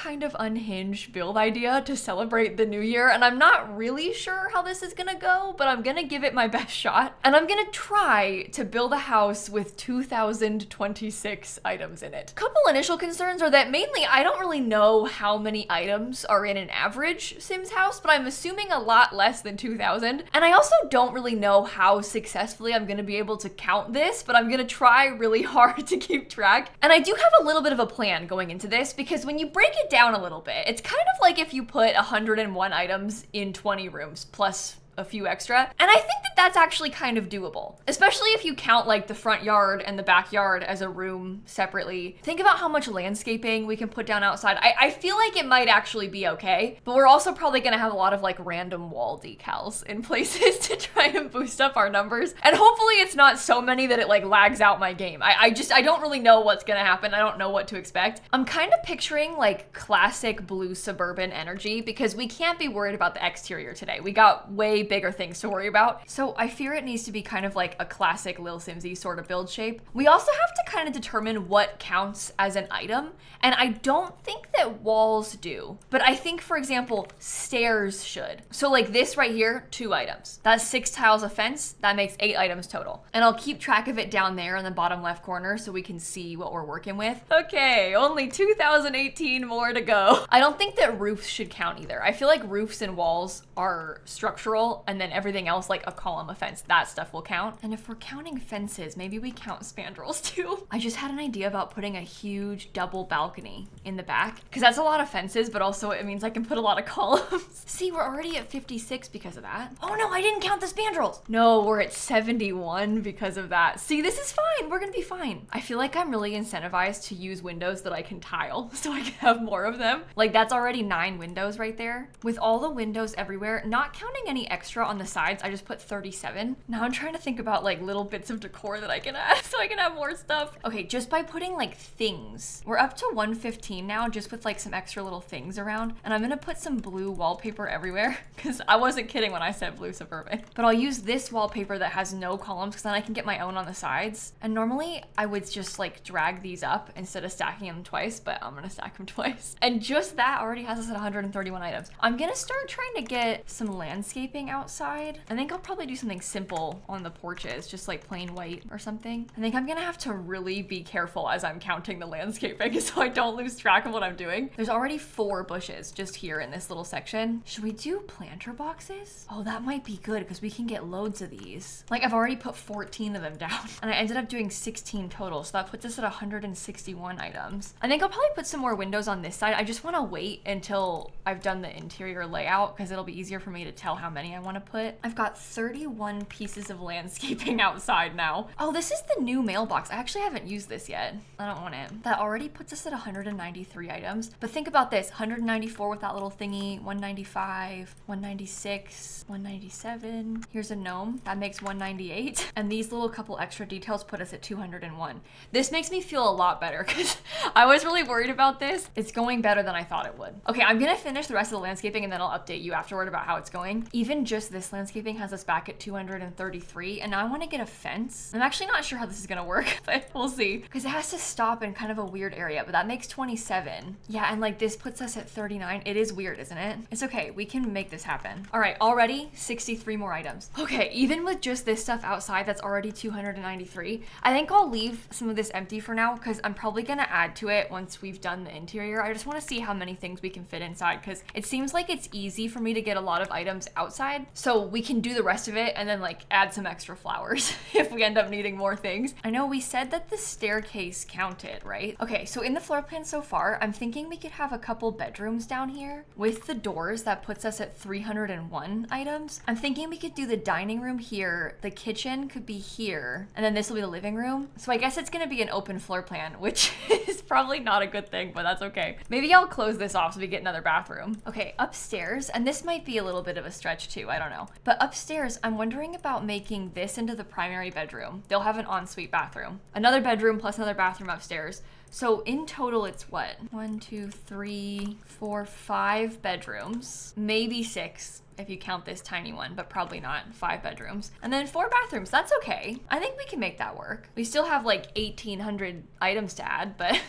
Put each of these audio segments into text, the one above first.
kind of unhinged build idea to celebrate the new year, and I'm not really sure how this is gonna go, but I'm gonna give it my best shot. And I'm gonna try to build a house with 2026 items in it. Couple initial concerns are that mainly I don't really know how many items are in an average Sims house, but I'm assuming a lot less than 2000. And I also don't really know how successfully I'm gonna be able to count this, but I'm gonna try really hard to keep track. And I do have a little bit of a plan going into this, because when you break it down a little bit, it's kind of like if you put 101 items in 20 rooms plus a few extra. And I think that that's actually kind of doable, especially if you count like the front yard and the backyard as a room separately. Think about how much landscaping we can put down outside. I feel like it might actually be okay, but we're also probably gonna have a lot of like random wall decals in places to try and boost up our numbers. And hopefully it's not so many that it like lags out my game. I don't really know what's gonna happen. I don't know what to expect. I'm kind of picturing like classic blue suburban energy, because we can't be worried about the exterior today. We got way bigger things to worry about. So I fear it needs to be kind of like a classic lilsimsie sort of build shape. We also have to kind of determine what counts as an item, and I don't think that walls do, but I think, for example, stairs should. So like this right here, 2 items. That's 6 tiles of fence. That makes 8 items total. And I'll keep track of it down there in the bottom left corner so we can see what we're working with. Okay, only 2018 more to go. I don't think that roofs should count either. I feel like roofs and walls are structural, and then everything else, like a column of fence, that stuff will count. And if we're counting fences, maybe we count spandrels too. I just had an idea about putting a huge double balcony in the back, because that's a lot of fences, but also it means I can put a lot of columns. See, we're already at 56 because of that. Oh no, I didn't count the spandrels. No, we're at 71 because of that. See, this is fine. We're gonna be fine. I feel like I'm really incentivized to use windows that I can tile so I can have more of them. Like that's already 9 windows right there. With all the windows everywhere, not counting any extra on the sides, I just put 37. Now I'm trying to think about like little bits of decor that I can add so I can have more stuff. Okay, just by putting like things, we're up to 115 now, just with like some extra little things around. And I'm gonna put some blue wallpaper everywhere, because I wasn't kidding when I said blue suburban. But I'll use this wallpaper that has no columns, because then I can get my own on the sides. And normally I would just like drag these up instead of stacking them twice, but I'm gonna stack them twice. And just that already has us at 131 items. I'm gonna start trying to get some landscaping outside. I think I'll probably do something simple on the porches, just like plain white or something. I think I'm gonna have to really be careful as I'm counting the landscaping so I don't lose track of what I'm doing. There's already 4 bushes just here in this little section. Should we do planter boxes? Oh, that might be good because we can get loads of these. Like I've already put 14 of them down and I ended up doing 16 total. So that puts us at 161 items. I think I'll probably put some more windows on this side. I just want to wait until I've done the interior layout because it'll be easier for me to tell how many I want to put. I've got 31 pieces of landscaping outside now. Oh, this is the new mailbox. I actually haven't used this yet. I don't want it. That already puts us at 193 items. But think about this, 194 with that little thingy, 195, 196, 197. Here's a gnome. That makes 198. And these little couple extra details put us at 201. This makes me feel a lot better because I was really worried about this. It's going better than I thought it would. Okay, I'm gonna finish the rest of the landscaping and then I'll update you afterward about how it's going. Even just this landscaping has us back at 233, and now I want to get a fence. I'm actually not sure how this is gonna work, but we'll see. Because it has to stop in kind of a weird area, but that makes 27. Yeah, and like this puts us at 39. It is weird, isn't it? It's okay, we can make this happen. All right, already 63 more items. Okay, even with just this stuff outside, that's already 293. I think I'll leave some of this empty for now because I'm probably gonna add to it once we've done the interior. I just want to see how many things we can fit inside because it seems like it's easy for me to get a lot of items outside. So we can do the rest of it and then like add some extra flowers if we end up needing more things. I know we said that the staircase counted, right? Okay, so in the floor plan so far, I'm thinking we could have a couple bedrooms down here with the doors. That puts us at 301 items. I'm thinking we could do the dining room here, the kitchen could be here, and then this will be the living room. So I guess it's gonna be an open floor plan, which is probably not a good thing, but that's okay. Maybe I'll close this off so we get another bathroom. Okay, upstairs, and this might be a little bit of a stretch too, I don't know. But upstairs, I'm wondering about making this into the primary bedroom. They'll have an ensuite bathroom. Another bedroom plus another bathroom upstairs. So in total, it's what? 1, 2, 3, 4, 5 bedrooms, maybe 6. if you count this tiny one, but probably not. 5 bedrooms. And then 4 bathrooms. That's okay. I think we can make that work. We still have like 1,800 items to add, but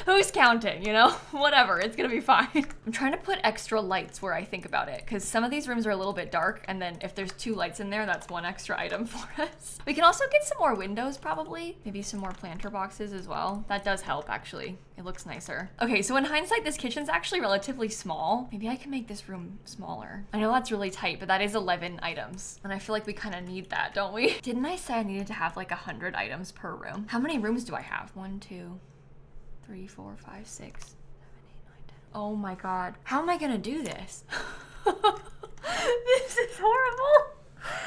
who's counting, you know? Whatever, it's gonna be fine. I'm trying to put extra lights where I think about it, because some of these rooms are a little bit dark, and then if there's 2 lights in there, that's 1 extra item for us. We can also get some more windows probably. Maybe some more planter boxes as well. That does help actually. It looks nicer. Okay, so in hindsight, this kitchen's actually relatively small. Maybe I can make this room smaller. I know that's really tight, but that is 11 items. And I feel like we kind of need that, don't we? Didn't I say I needed to have like 100 items per room? How many rooms do I have? 1, 2, 3, 4, 5, 6, 7, 8, 9, 10. Oh my God. How am I gonna do this? This is horrible.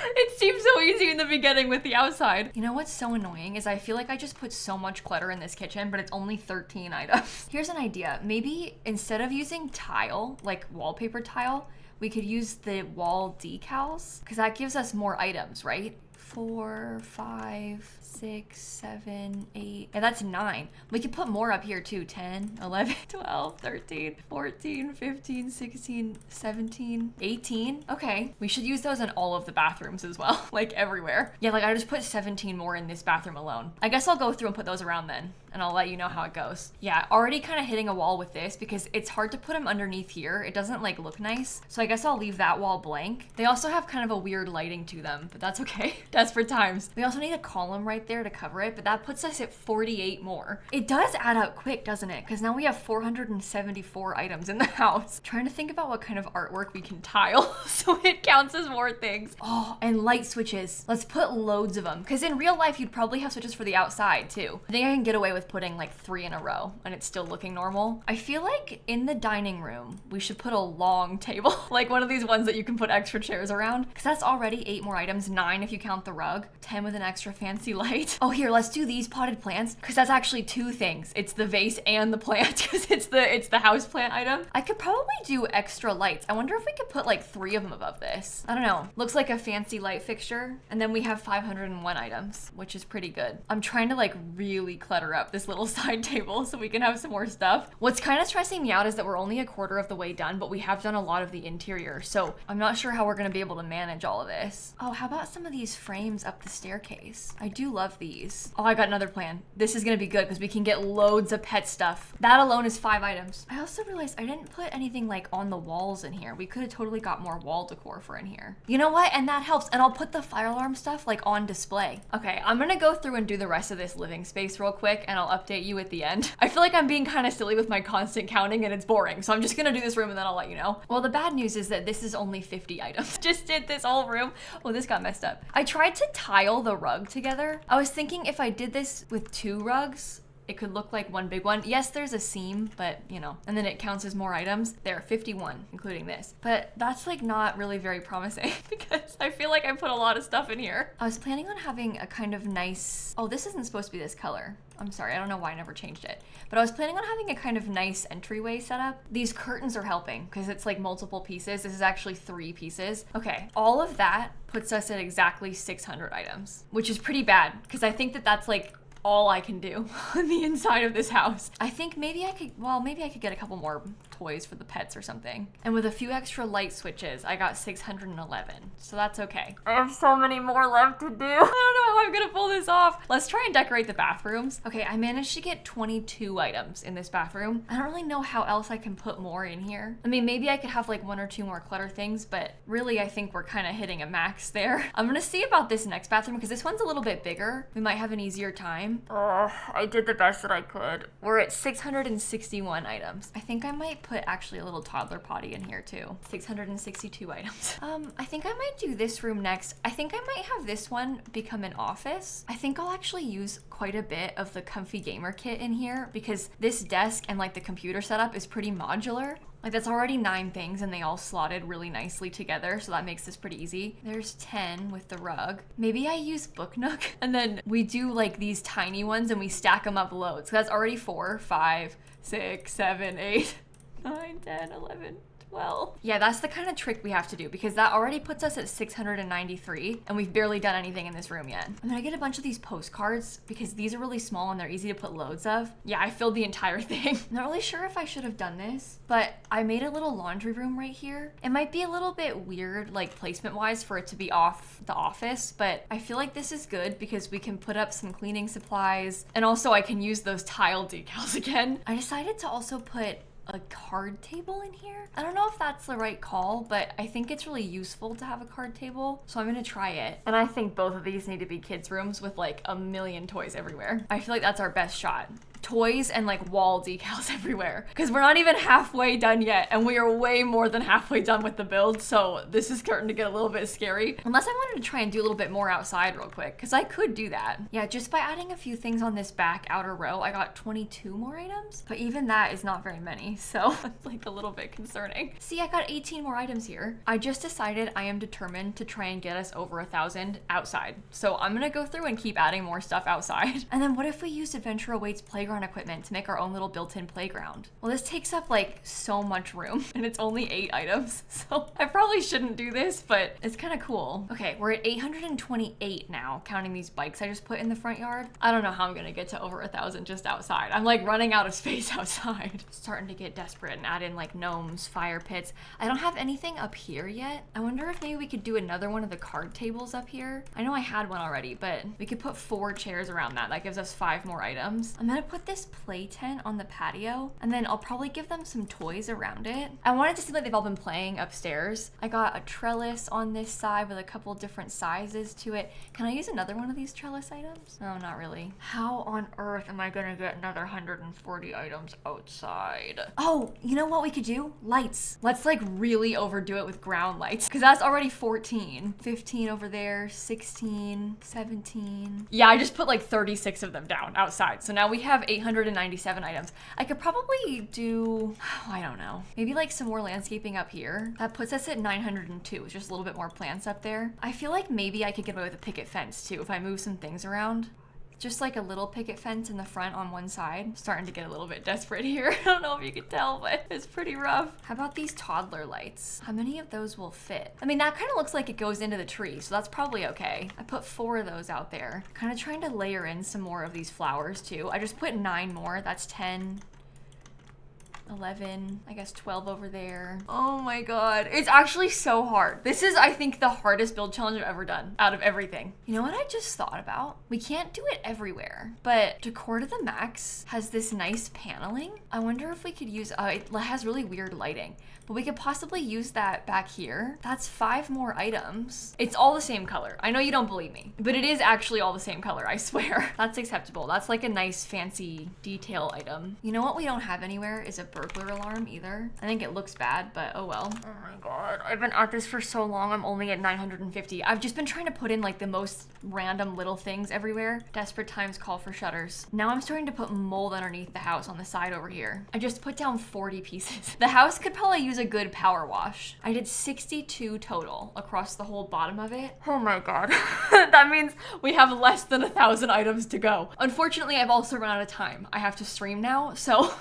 It seems so easy in the beginning with the outside. You know what's so annoying is I feel like I just put so much clutter in this kitchen, but it's only 13 items. Here's an idea. Maybe instead of using tile, like wallpaper tile, we could use the wall decals, because that gives us more items, right? 4, 5, 6, 7, 8. Yeah, that's 9. We could put more up here too. 10, 11, 12, 13, 14, 15, 16, 17, 18. Okay, we should use those in all of the bathrooms as well, like everywhere. Yeah, like I just put 17 more in this bathroom alone. I guess I'll go through and put those around then, and I'll let you know how it goes. Yeah, already kind of hitting a wall with this because it's hard to put them underneath here. It doesn't like look nice. So I guess I'll leave that wall blank. They also have kind of a weird lighting to them, but that's okay. Desperate times. We also need a column right there to cover it, but that puts us at 48 more. It does add up quick, doesn't it? Because now we have 474 items in the house. Trying to think about what kind of artwork we can tile so it counts as more things. Oh, and light switches. Let's put loads of them. Because in real life, you'd probably have switches for the outside too. I think I can get away with putting like 3 in a row and it's still looking normal. I feel like in the dining room, we should put a long table, like one of these ones that you can put extra chairs around, because that's already 8 more items, 9 if you count the rug, 10 with an extra fancy light. Oh, here, let's do these potted plants, because that's actually 2 things. It's the vase and the plant, because it's the house plant item. I could probably do extra lights. I wonder if we could put like 3 of them above this. I don't know. Looks like a fancy light fixture. And then we have 501 items, which is pretty good. I'm trying to like really clutter up this little side table so we can have some more stuff. What's kind of stressing me out is that we're only a quarter of the way done, but we have done a lot of the interior. So I'm not sure how we're gonna be able to manage all of this. Oh, how about some of these frames up the staircase? I do love these. Oh, I got another plan. This is gonna be good because we can get loads of pet stuff. That alone is 5 items. I also realized I didn't put anything like on the walls in here. We could have totally got more wall decor for in here. You know what? And that helps. And I'll put the fire alarm stuff like on display. Okay, I'm gonna go through and do the rest of this living space real quick and I'll update you at the end. I feel like I'm being kind of silly with my constant counting and it's boring. So I'm just gonna do this room and then I'll let you know. Well, the bad news is that this is only 50 items. Just did this whole room. Oh, this got messed up. I tried to tile the rug together. I was thinking if I did this with 2 rugs, it could look like one big one. Yes, there's a seam, but you know, and then it counts as more items. There are 51, including this. But that's like not really very promising because I feel like I put a lot of stuff in here. I was planning on having a kind of nice, oh, this isn't supposed to be this color. I'm sorry, I don't know why I never changed it. But I was planning on having a kind of nice entryway setup. These curtains are helping because it's like multiple pieces. This is actually 3 pieces. Okay, all of that puts us at exactly 600 items, which is pretty bad because I think that that's like all I can do on the inside of this house. I think maybe I could get a couple more toys for the pets or something. And with a few extra light switches, I got 611. So that's okay. I have so many more left to do. I don't know how I'm gonna pull this off. Let's try and decorate the bathrooms. Okay, I managed to get 22 items in this bathroom. I don't really know how else I can put more in here. I mean, maybe I could have like 1 or 2 more clutter things, but really I think we're kind of hitting a max there. I'm gonna see about this next bathroom because this one's a little bit bigger. We might have an easier time. Oh, I did the best that I could. We're at 661 items. I think I might put actually a little toddler potty in here too. 662 items. I think I might do this room next. I think I might have this one become an office. I think I'll actually use quite a bit of the comfy gamer kit in here because this desk and like the computer setup is pretty modular. Like that's already 9 things and they all slotted really nicely together. So that makes this pretty easy. There's 10 with the rug. Maybe I use Book Nook and then we do like these tiny ones and we stack them up loads. So that's already 4, 5, 6, 7, 8, 9, 10, 11, well. Yeah, that's the kind of trick we have to do because that already puts us at 693 and we've barely done anything in this room yet. I'm gonna get a bunch of these postcards because these are really small and they're easy to put loads of. Yeah, I filled the entire thing. I'm not really sure if I should have done this, but I made a little laundry room right here. It might be a little bit weird, like placement wise, for it to be off the office, but I feel like this is good because we can put up some cleaning supplies and also I can use those tile decals again. I decided to also put a card table in here. I don't know if that's the right call, but I think it's really useful to have a card table, so I'm gonna try it. And I think both of these need to be kids' rooms with like a million toys everywhere. I feel like that's our best shot. Toys and like wall decals everywhere because we're not even halfway done yet and we are way more than halfway done with the build, so this is starting to get a little bit scary unless I wanted to try and do a little bit more outside real quick because I could do that. Yeah, just by adding a few things on this back outer row I got 22 more items, but even that is not very many, so it's like a little bit concerning. See, I got 18 more items here. I just decided I am determined to try and get us over 1,000 outside, so I'm gonna go through and keep adding more stuff outside. And then what if we used Adventure Awaits playground equipment to make our own little built-in playground? Well, this takes up like so much room and it's only 8 items, so I probably shouldn't do this, but it's kind of cool. Okay, we're at 828 now, counting these bikes I just put in the front yard. I don't know how I'm gonna get to over 1,000 just outside. I'm like running out of space outside. Starting to get desperate and add in like gnomes, fire pits. I don't have anything up here yet. I wonder if maybe we could do another one of the card tables up here. I know I had one already, but we could put 4 chairs around that. That gives us 5 more items. I'm gonna put this play tent on the patio and then I'll probably give them some toys around it. I want it to seem like they've all been playing upstairs. I got a trellis on this side with a couple different sizes to it. Can I use another one of these trellis items? No, not really. How on earth am I gonna get another 140 items outside? Oh, you know what we could do? Lights. Let's like really overdo it with ground lights because that's already 14. 15 over there, 16, 17. Yeah, I just put like 36 of them down outside. So now we have 897 items. I could probably do, I don't know, maybe like some more landscaping up here. That puts us at 902. It's just a little bit more plants up there. I feel like maybe I could get away with a picket fence too if I move some things around. Just like a little picket fence in the front on one side. I'm starting to get a little bit desperate here. I don't know if you can tell, but it's pretty rough. How about these toddler lights? How many of those will fit? I mean, that kind of looks like it goes into the tree, so that's probably okay. I put 4 of those out there. Kind of trying to layer in some more of these flowers too. I just put 9 more. That's 10. 11, I guess 12 over there. Oh my god, it's actually so hard. This is, I think, the hardest build challenge I've ever done out of everything. You know what I just thought about? We can't do it everywhere, but Decor to the Max has this nice paneling. I wonder if we could use, it has really weird lighting, but we could possibly use that back here. That's 5 more items. It's all the same color. I know you don't believe me, but it is actually all the same color, I swear. That's acceptable. That's like a nice fancy detail item. You know what we don't have anywhere is a burglar alarm either. I think it looks bad, but oh well. Oh my god, I've been at this for so long. I'm only at 950. I've just been trying to put in like the most random little things everywhere. Desperate times call for shutters. Now I'm starting to put mold underneath the house on the side over here. I just put down 40 pieces. The house could probably use a good power wash. I did 62 total across the whole bottom of it. Oh my god. That means we have less than 1,000 items to go. Unfortunately, I've also run out of time. I have to stream now, so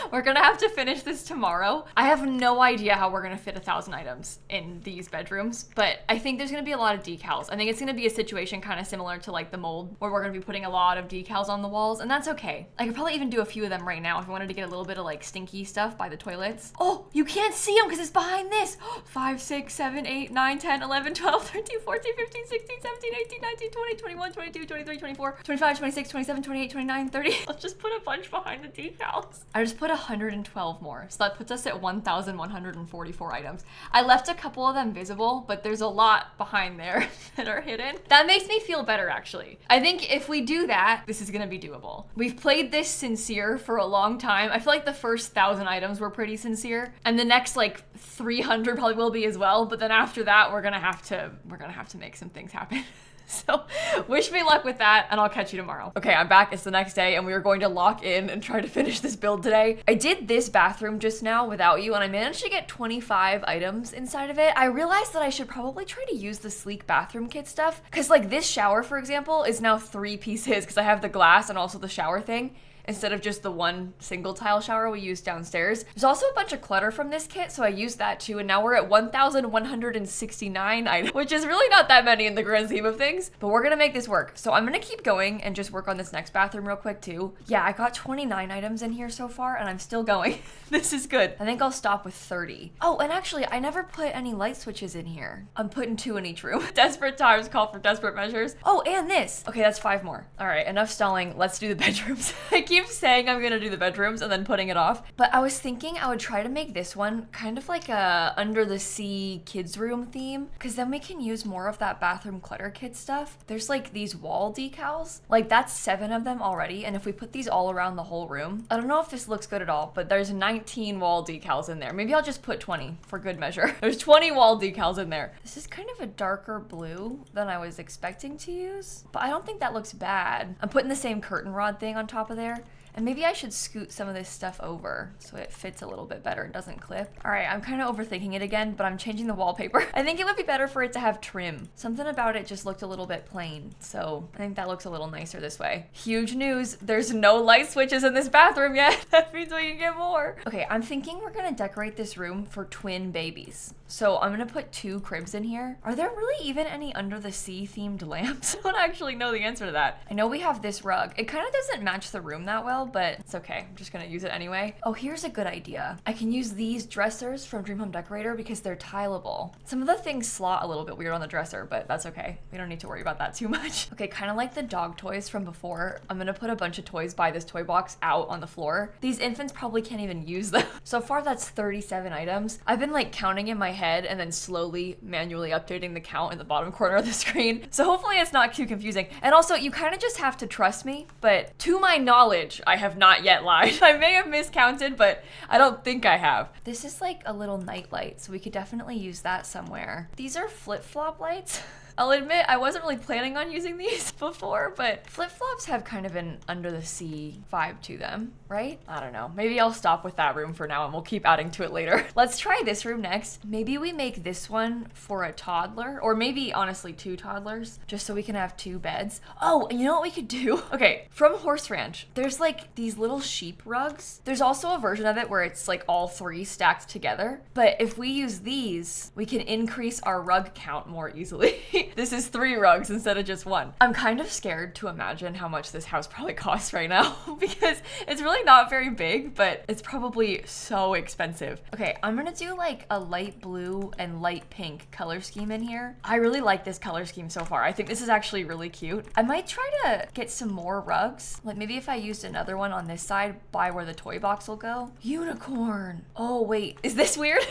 we're gonna have to finish this tomorrow. I have no idea how we're gonna fit 1,000 items in these bedrooms, but I think there's gonna be a lot of decals. I think it's gonna be a situation kind of similar to like the mold, where we're gonna be putting a lot of decals on the walls, and that's okay. I could probably even do a few of them right now if I wanted to get a little bit of like stinky stuff by the toilets. Oh, you can't see them because it's behind this. 5, 6, 7, 8, 9, 10, 11, 12, 13, 14, 15, 16, 17, 18, 19, 20, 21, 22, 23, 24, 25, 26, 27, 28, 29, 30. Let's just put a bunch behind the decals. I just put 112 more, so that puts us at 1,144 items. I left a couple of them visible, but there's a lot behind there that are hidden. That makes me feel better, actually. I think if we do that, this is gonna be doable. We've played this sincere for a long time. I feel like the first 1,000 items were pretty sincere, and the next like 300 probably will be as well, but then after that, we're gonna have to make some things happen. So wish me luck with that, and I'll catch you tomorrow. Okay, I'm back. It's the next day, and we are going to lock in and try to finish this build today. I did this bathroom just now without you, and I managed to get 25 items inside of it. I realized that I should probably try to use the sleek bathroom kit stuff, because like this shower, for example, is now 3 pieces because I have the glass and also the shower thing. instead of just the one single tile shower we used downstairs. There's also a bunch of clutter from this kit, so I used that too, and now we're at 1,169 items, which is really not that many in the grand scheme of things, but we're gonna make this work. So I'm gonna keep going and just work on this next bathroom real quick too. Yeah, I got 29 items in here so far, and I'm still going. This is good. I think I'll stop with 30. Oh, and actually, I never put any light switches in here. I'm putting 2 in each room. Desperate times call for desperate measures. Oh, and this. Okay, that's 5 more. All right, enough stalling. Let's do the bedrooms. I keep saying I'm gonna do the bedrooms and then putting it off, but I was thinking I would try to make this one kind of like a under the sea kids room theme, because then we can use more of that bathroom clutter kit stuff. There's like these wall decals. Like that's 7 of them already, and if we put these all around the whole room, I don't know if this looks good at all, but there's 19 wall decals in there. Maybe I'll just put 20 for good measure. There's 20 wall decals in there. This is kind of a darker blue than I was expecting to use, but I don't think that looks bad. I'm putting the same curtain rod thing on top of there. And maybe I should scoot some of this stuff over so it fits a little bit better and doesn't clip. All right, I'm kind of overthinking it again, but I'm changing the wallpaper. I think it would be better for it to have trim. Something about it just looked a little bit plain, so I think that looks a little nicer this way. Huge news, there's no light switches in this bathroom yet. That means we can get more. Okay, I'm thinking we're gonna decorate this room for twin babies. So I'm gonna put 2 cribs in here. Are there really even any under the sea themed lamps? I don't actually know the answer to that. I know we have this rug. It kind of doesn't match the room that well, but it's okay. I'm just gonna use it anyway. Oh, here's a good idea. I can use these dressers from Dream Home Decorator because they're tileable. Some of the things slot a little bit weird on the dresser, but that's okay. We don't need to worry about that too much. Okay, kind of like the dog toys from before, I'm gonna put a bunch of toys by this toy box out on the floor. These infants probably can't even use them. So far, that's 37 items. I've been like counting in my head and then slowly manually updating the count in the bottom corner of the screen. So hopefully it's not too confusing. And also, you kind of just have to trust me, but to my knowledge, I have not yet lied. I may have miscounted, but I don't think I have. This is like a little night light, so we could definitely use that somewhere. These are flip-flop lights. I'll admit I wasn't really planning on using these before, but flip-flops have kind of an under the sea vibe to them, right? I don't know. Maybe I'll stop with that room for now and we'll keep adding to it later. Let's try this room next. Maybe we make this one for a toddler, or maybe honestly 2 toddlers, just so we can have 2 beds. Oh, and you know what we could do? Okay, from Horse Ranch, there's like these little sheep rugs. There's also a version of it where it's like all 3 stacked together. But if we use these, we can increase our rug count more easily. This is 3 rugs instead of just 1. I'm kind of scared to imagine how much this house probably costs right now because it's really not very big, but it's probably so expensive. Okay, I'm gonna do like a light blue and light pink color scheme in here. I really like this color scheme so far. I think this is actually really cute. I might try to get some more rugs. Like maybe if I used another one on this side by where the toy box will go. Unicorn. Oh wait, is this weird?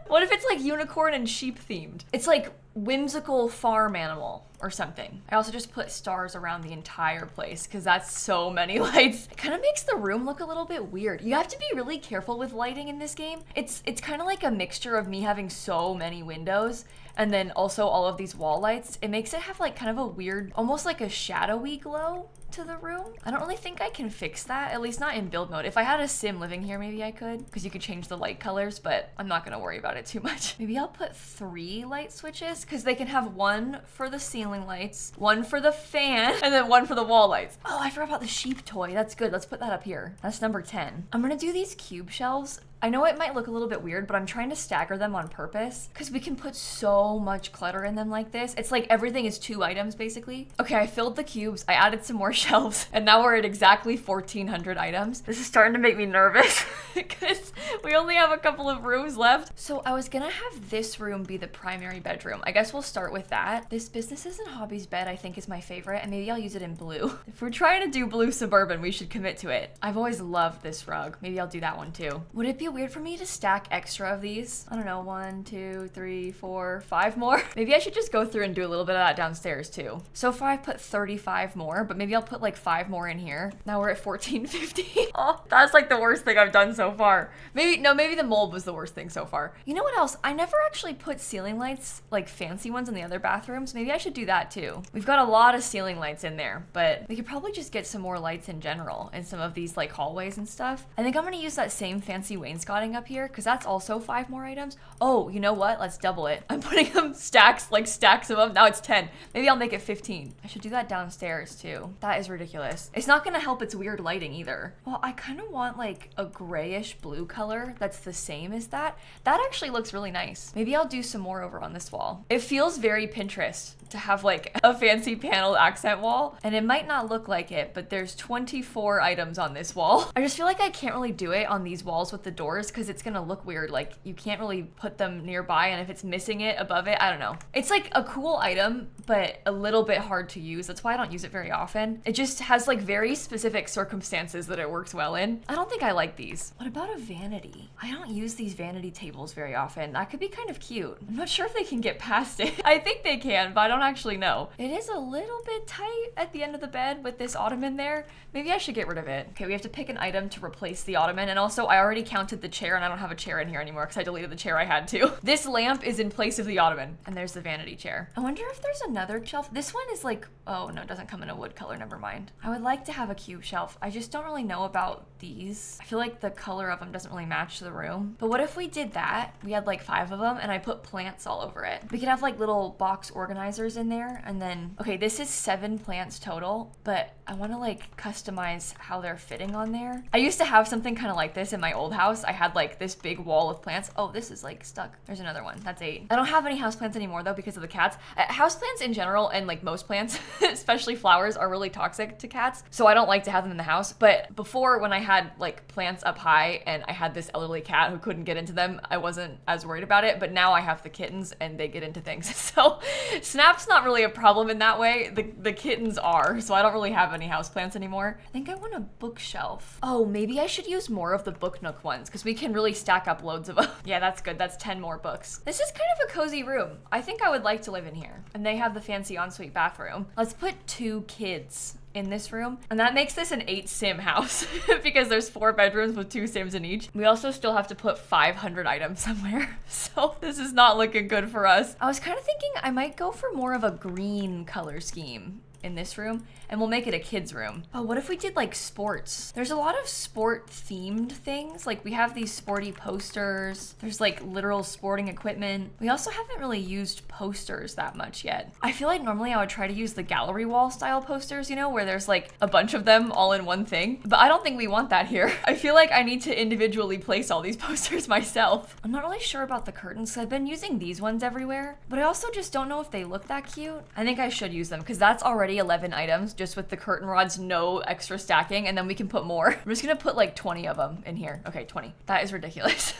What if it's like unicorn and sheep themed? It's like whimsical farm animal or something. I also just put stars around the entire place because that's so many lights. It kind of makes the room look a little bit weird. You have to be really careful with lighting in this game. It's kind of like a mixture of me having so many windows and then also all of these wall lights. It makes it have like kind of a weird, almost like a shadowy glow to the room. I don't really think I can fix that, at least not in build mode. If I had a sim living here, maybe I could, because you could change the light colors, but I'm not gonna worry about it too much. Maybe I'll put 3 light switches, because they can have 1 for the ceiling lights, 1 for the fan, and then 1 for the wall lights. Oh, I forgot about the sheep toy. That's good. Let's put that up here. That's number 10. I'm gonna do these cube shelves. I know it might look a little bit weird, but I'm trying to stagger them on purpose because we can put so much clutter in them like this. It's like everything is 2 items basically. Okay, I filled the cubes, I added some more shelves, and now we're at exactly 1,400 items. This is starting to make me nervous because we only have a couple of rooms left. So I was gonna have this room be the primary bedroom. I guess we'll start with that. This businesses and hobbies bed I think is my favorite, and maybe I'll use it in blue. If we're trying to do blue suburban, we should commit to it. I've always loved this rug. Maybe I'll do that one too. Would it be weird for me to stack extra of these? I don't know, 1, 2, 3, 4, 5 more. Maybe I should just go through and do a little bit of that downstairs too. So far I've put 35 more, but maybe I'll put like 5 more in here. Now we're at 1,450. Oh, that's like the worst thing I've done so far. Maybe the mold was the worst thing so far. You know what else? I never actually put ceiling lights, like fancy ones in the other bathrooms. Maybe I should do that too. We've got a lot of ceiling lights in there, but we could probably just get some more lights in general in some of these like hallways and stuff. I think I'm gonna use that same fancy wainscot wainscoting up here because that's also 5 more items. Oh, you know what? Let's double it. I'm putting them stacks, like stacks of them. Now it's 10. Maybe I'll make it 15. I should do that downstairs too. That is ridiculous. It's not gonna help its weird lighting either. Well, I kind of want like a grayish blue color that's the same as that. That actually looks really nice. Maybe I'll do some more over on this wall. It feels very Pinterest to have like a fancy paneled accent wall, and it might not look like it, but there's 24 items on this wall. I just feel like I can't really do it on these walls with the doors because it's gonna look weird. Like you can't really put them nearby, and if it's missing it above it, I don't know. It's like a cool item, but a little bit hard to use. That's why I don't use it very often. It just has like very specific circumstances that it works well in. I don't think I like these. What about a vanity? I don't use these vanity tables very often. That could be kind of cute. I'm not sure if they can get past it. I think they can, but I don't actually know. It is a little bit tight at the end of the bed with this ottoman there. Maybe I should get rid of it. Okay, we have to pick an item to replace the ottoman, and also I already counted the chair and I don't have a chair in here anymore because I deleted the chair I had to. This lamp is in place of the ottoman, and there's the vanity chair. I wonder if there's another shelf. This one is like, oh no, it doesn't come in a wood color, never mind. I would like to have a cube shelf. I just don't really know about these. I feel like the color of them doesn't really match the room. But what if we did that? We had like 5 of them and I put plants all over it. We could have like little box organizers in there, and then, okay, this is 7 plants total, but I want to like customize how they're fitting on there. I used to have something kind of like this in my old house. I had like this big wall of plants. Oh, this is like stuck. There's another one. That's 8. I don't have any houseplants anymore though because of the cats. Houseplants in general, and like most plants, especially flowers, are really toxic to cats. So I don't like to have them in the house. But before, when I had like plants up high and I had this elderly cat who couldn't get into them, I wasn't as worried about it. But now I have the kittens and they get into things. So Snap's not really a problem in that way. The kittens are. So I don't really have any houseplants anymore. I think I want a bookshelf. Oh, maybe I should use more of the Book Nook ones because we can really stack up loads of them. Yeah, that's good. That's 10 more books. This is kind of a cozy room. I think I would like to live in here. And they have the fancy ensuite bathroom. Let's put 2 kids in this room, and that makes this an 8 sim house because there's 4 bedrooms with 2 sims in each. We also still have to put 500 items somewhere, so this is not looking good for us. I was kind of thinking I might go for more of a green color scheme in this room, and we'll make it a kid's room. Oh, what if we did like sports? There's a lot of sport themed things. Like we have these sporty posters. There's like literal sporting equipment. We also haven't really used posters that much yet. I feel like normally I would try to use the gallery wall style posters, you know, where there's like a bunch of them all in one thing. But I don't think we want that here. I feel like I need to individually place all these posters myself. I'm not really sure about the curtains. I've been using these ones everywhere, but I also just don't know if they look that cute. I think I should use them because that's already 11 items just with the curtain rods, no extra stacking, and then we can put more. I'm just gonna put like 20 of them in here. Okay, 20. That is ridiculous.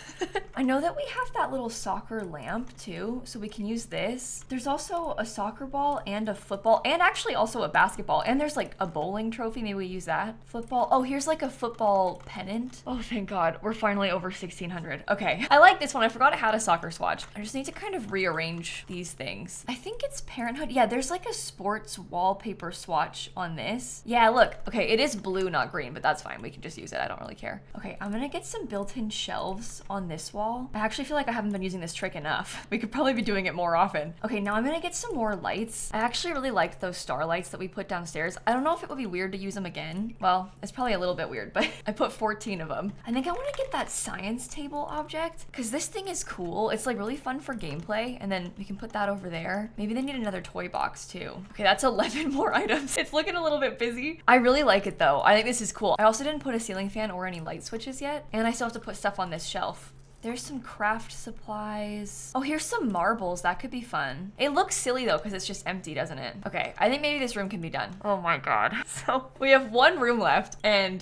I know that we have that little soccer lamp too, so we can use this. There's also a soccer ball and a football, and actually also a basketball, and there's like a bowling trophy. Maybe we use that. Football. Oh, here's like a football pennant. Oh, thank God. We're finally over 1,600. Okay. I like this one. I forgot it had a soccer swatch. I just need to kind of rearrange these things. I think it's Parenthood. Yeah, there's like a sports wallpaper swatch on this. Yeah, look. Okay, it is blue, not green, but that's fine. We can just use it. I don't really care. Okay, I'm gonna get some built-in shelves on this wall. I actually feel like I haven't been using this trick enough. We could probably be doing it more often. Okay, now I'm gonna get some more lights. I actually really liked those star lights that we put downstairs. I don't know if it would be weird to use them again. Well, it's probably a little bit weird, but I put 14 of them. I think I want to get that science table object because this thing is cool. It's like really fun for gameplay, and then we can put that over there. Maybe they need another toy box too. Okay, that's 11 more items. It's looking a little bit busy. I really like it though. I think this is cool. I also didn't put a ceiling fan or any light switches yet, and I still have to put stuff on this shelf. There's some craft supplies. Oh, here's some marbles. That could be fun. It looks silly though because it's just empty, doesn't it? Okay, I think maybe this room can be done. Oh my God. So we have 1 room left and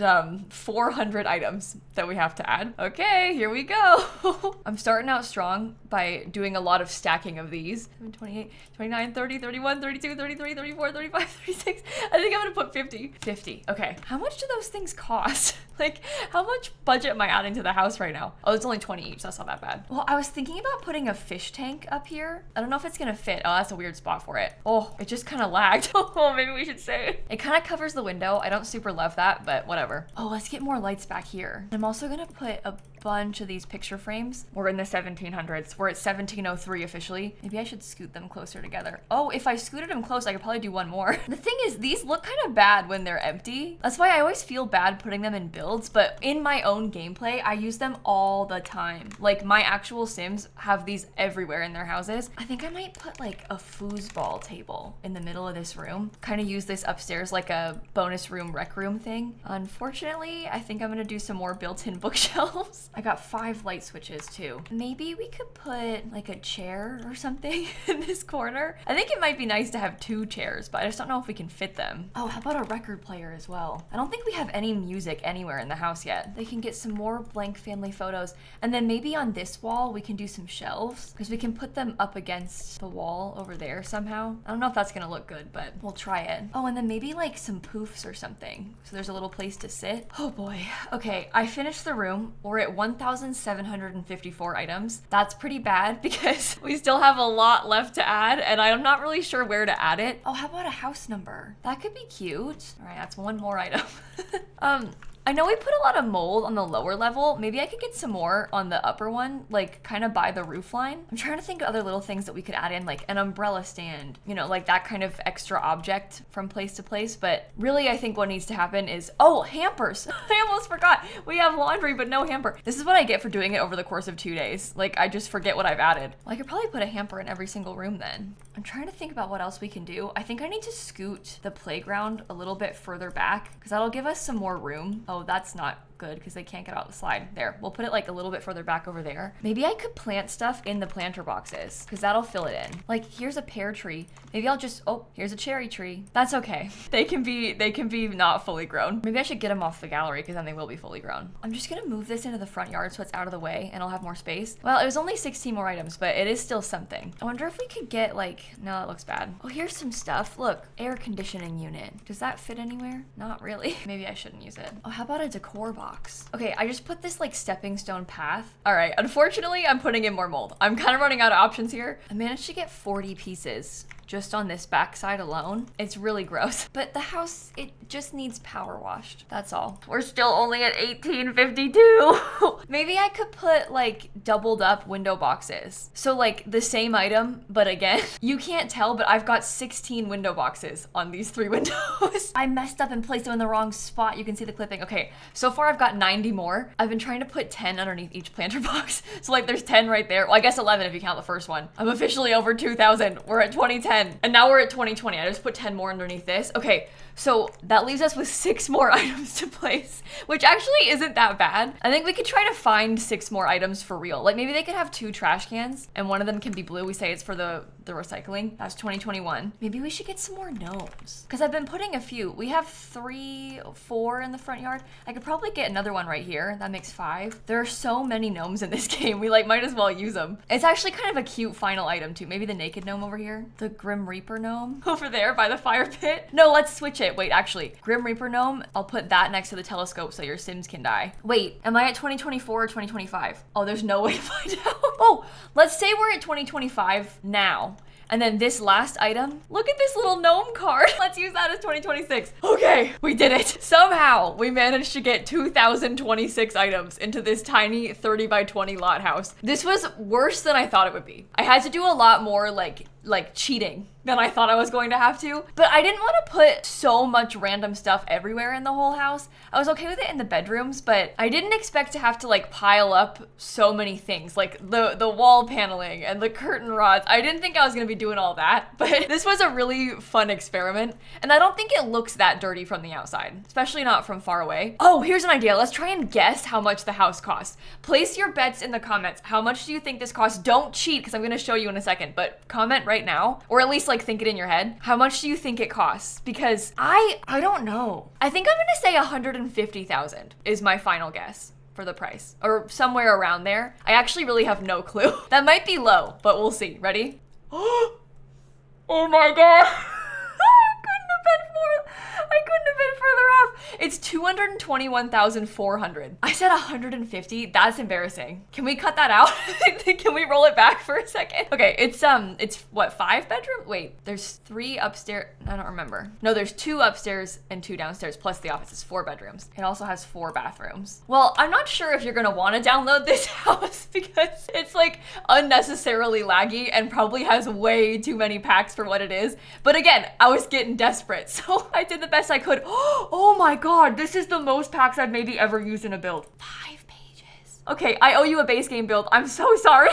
400 items that we have to add. Okay, here we go. I'm starting out strong by doing a lot of stacking of these. 28, 29, 30, 31, 32, 33, 34, 35, 36. I think I'm gonna put 50. 50, okay. How much do those things cost? Like, how much budget am I adding to the house right now? Oh, it's only 20 each, so that's not that bad. Well, I was thinking about putting a fish tank up here. I don't know if it's gonna fit. Oh, that's a weird spot for it. Oh, it just kind of lagged. Oh, maybe we should say. It kind of covers the window. I don't super love that, but whatever. Oh, let's get more lights back here. I'm also gonna put a bunch of these picture frames. We're in the 1700s. We're at 1703 officially. Maybe I should scoot them closer together. Oh, if I scooted them close, I could probably do one more. The thing is, these look kind of bad when they're empty. That's why I always feel bad putting them in builds, but in my own gameplay, I use them all the time. Like my actual Sims have these everywhere in their houses. I think I might put like a foosball table in the middle of this room. Kind of use this upstairs like a bonus room, rec room thing. Unfortunately, I think I'm gonna do some more built-in bookshelves. I got 5 light switches too. Maybe we could put like a chair or something in this corner. I think it might be nice to have 2 chairs, but I just don't know if we can fit them. Oh, how about a record player as well? I don't think we have any music anywhere in the house yet. They can get some more blank family photos. And then maybe on this wall, we can do some shelves because we can put them up against the wall over there somehow. I don't know if that's gonna look good, but we'll try it. Oh, and then maybe like some poofs or something. So there's a little place to sit. Oh boy. Okay, I finished the room. We're at 1,754 items. That's pretty bad because we still have a lot left to add and I'm not really sure where to add it. Oh, how about a house number? That could be cute. All right, that's one more item. I know we put a lot of mold on the lower level. Maybe I could get some more on the upper one, like kind of by the roof line. I'm trying to think of other little things that we could add in, like an umbrella stand, you know, like that kind of extra object from place to place. But really, I think what needs to happen is, oh, hampers. I almost forgot. We have laundry, but no hamper. This is what I get for doing it over the course of 2 days. Like, I just forget what I've added. Well, I could probably put a hamper in every single room then. I'm trying to think about what else we can do. I think I need to scoot the playground a little bit further back because that'll give us some more room. Oh, that's not good because they can't get out the slide. There, we'll put it like a little bit further back over there. Maybe I could plant stuff in the planter boxes because that'll fill it in. Like here's a pear tree. Maybe I'll just, oh, here's a cherry tree. That's okay. They can be not fully grown. Maybe I should get them off the gallery because then they will be fully grown. I'm just gonna move this into the front yard so it's out of the way and I'll have more space. Well, it was only 16 more items, but it is still something. I wonder if we could get like, no, that looks bad. Oh, here's some stuff. Look, air conditioning unit. Does that fit anywhere? Not really. Maybe I shouldn't use it. Oh, how about a decor box? Okay, I just put this like stepping stone path. All right, unfortunately, I'm putting in more mold. I'm kind of running out of options here. I managed to get 40 pieces just on this backside alone. It's really gross. But the house, it just needs power washed. That's all. We're still only at 1852. Maybe I could put like doubled up window boxes. So like the same item, but again, you can't tell, but I've got 16 window boxes on these 3 windows. I messed up and placed them in the wrong spot. You can see the clipping. Okay, so far I've got 90 more. I've been trying to put 10 underneath each planter box. So like there's 10 right there. Well, I guess 11 if you count the first one. I'm officially over 2,000. We're at 2010. And now we're at 2020. I just put 10 more underneath this. Okay, so that leaves us with 6 more items to place, which actually isn't that bad. I think we could try to find 6 more items for real. Like maybe they could have 2 trash cans and one of them can be blue. We say it's for the recycling. That's 2021. Maybe we should get some more gnomes because I've been putting a few. We have 3, 4 in the front yard. I could probably get another one right here. That makes 5. There are so many gnomes in this game. We like might as well use them. It's actually kind of a cute final item too. Maybe the naked gnome over here. The Grim Reaper gnome over there by the fire pit. No, let's switch it. Wait, actually, Grim Reaper gnome, I'll put that next to the telescope so your Sims can die. Wait, am I at 2024 or 2025? Oh, there's no way to find out. Oh, let's say we're at 2025 now. And then this last item, look at this little gnome card. Let's use that as 2026. Okay, we did it. Somehow we managed to get 2,026 items into this tiny 30 by 20 lot house. This was worse than I thought it would be. I had to do a lot more like cheating than I thought I was going to have to. But I didn't want to put so much random stuff everywhere in the whole house. I was okay with it in the bedrooms, but I didn't expect to have to like pile up so many things, like the wall paneling and the curtain rods. I didn't think I was gonna be doing all that, but this was a really fun experiment. And I don't think it looks that dirty from the outside, especially not from far away. Oh, here's an idea. Let's try and guess how much the house costs. Place your bets in the comments. How much do you think this costs? Don't cheat because I'm gonna show you in a second, but comment right now, or at least like think it in your head. How much do you think it costs? Because I don't know. I think I'm gonna say 150,000 is my final guess for the price, or somewhere around there. I actually really have no clue. That might be low, but we'll see. Ready? Oh my god. I couldn't have been further off. It's 221,400. I said 150. That's embarrassing. Can we cut that out? Can we roll it back for a second? Okay, it's what, 5 bedroom? Wait, there's 3 upstairs. I don't remember. No, there's 2 upstairs and 2 downstairs, plus the office is 4 bedrooms. It also has 4 bathrooms. Well, I'm not sure if you're gonna wanna download this house because it's like unnecessarily laggy and probably has way too many packs for what it is. But again, I was getting desperate, so I did the best I could. Oh my god, this is the most packs I've maybe ever used in a build. 5 pages. Okay, I owe you a base game build. I'm so sorry.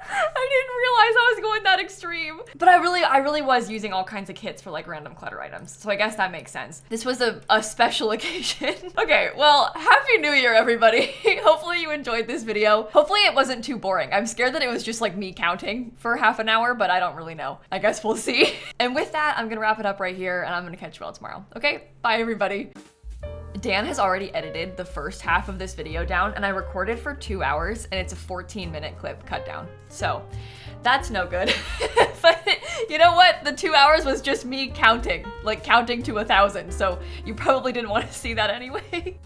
I didn't realize I was going that extreme. But I really was using all kinds of kits for like random clutter items. So I guess that makes sense. This was a special occasion. Okay, well, Happy New Year, everybody. Hopefully you enjoyed this video. Hopefully it wasn't too boring. I'm scared that it was just like me counting for half an hour, but I don't really know. I guess we'll see. And with that, I'm gonna wrap it up right here and I'm gonna catch you all tomorrow. Okay, bye everybody. Dan has already edited the first half of this video down and I recorded for 2 hours and it's a 14-minute clip cut down. So that's no good. But you know what? The 2 hours was just me counting, like counting to 1,000. So you probably didn't want to see that anyway.